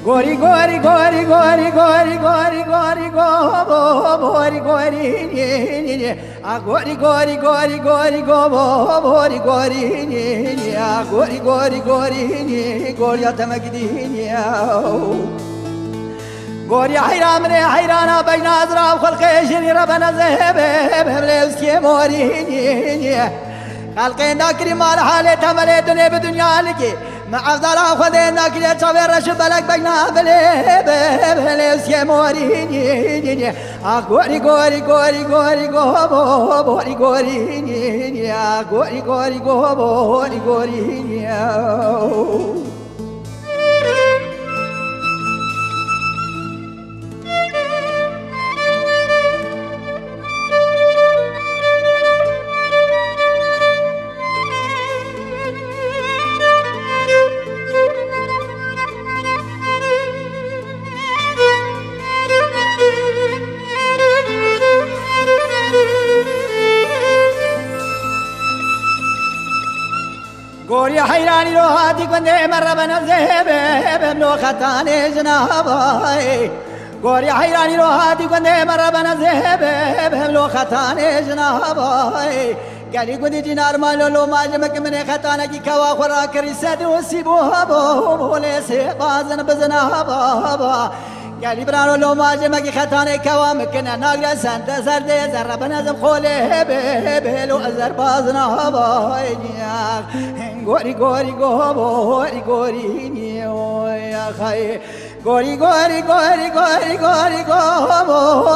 Gori gori gori gori gori gori gori gori gori ni ni a gori gori gori gori gori gori ni ni a gori gori gori ni gori atamagdi ni gori hayran re hayrana bayna azra khalqi shri rabbana zahebe bevlevski mori ni ni خلقنا كريم على حالة تملي دنيا بدنيا لكي مع أفضل أخذنا كده تصوير رشب بلك بينا بلي وسيا موريني غوري غوري غوري غوري غوري غوري غوري غوري غوري غوري قول يا حيراني لو هاتي كنت مرة بنزهب بملو خطاني جنابي قول يا حيراني لو هاتي كنت مرة بنزهب بملو خطاني جنابي قالي كنت جنار مالو لو ما جمك من خطانا كي كوا خورا كريسات وسيبوها بو وليسي بازن بزنابا قالي برانو لو ما جمك خطاني كوا مكنا ناقل سنت زردي زر بنزم خولي بهلو ازر بازنابا غوري غوري غوري غوري يا خاي غوري غوري غوري غوري غوري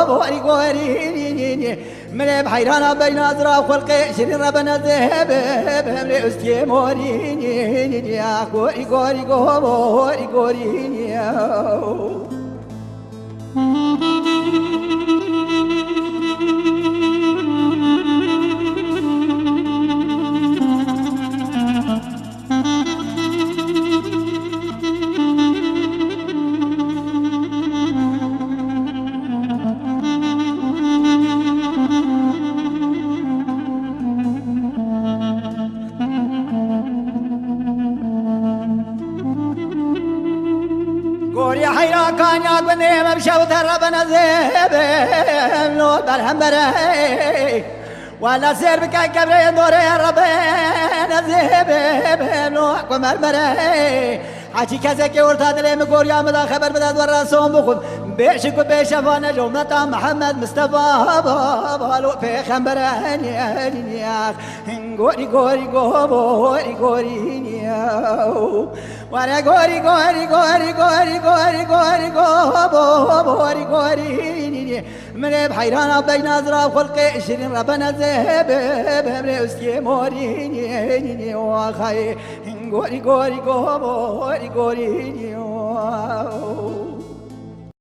غوري غوري من بحيرانا بين أزرار خلقي شرين ربنا ذهب بهم استي موريني يا غوري غوري غوري غوري يا حيران كان يا بني مبشى وتربنا زيب لو برهم بري ولا سير بك كبري دوري يا ربنا زيب لو قمر بري حكي كذا كي ورث لي مقول يا مدا خبر بدا دور رسوم بخذ بيشك وبيشفانا جملة محمد مصطفى بالو في خمبراني يا غوري غوري غوري غوري وانا غوري غوري غوري غوري غوري غوري غوري غوري من بحيران بين أزرار خلقي شرين ربنا ذهب بمري وسكي موريني وخاي غوري غوري غوري غوري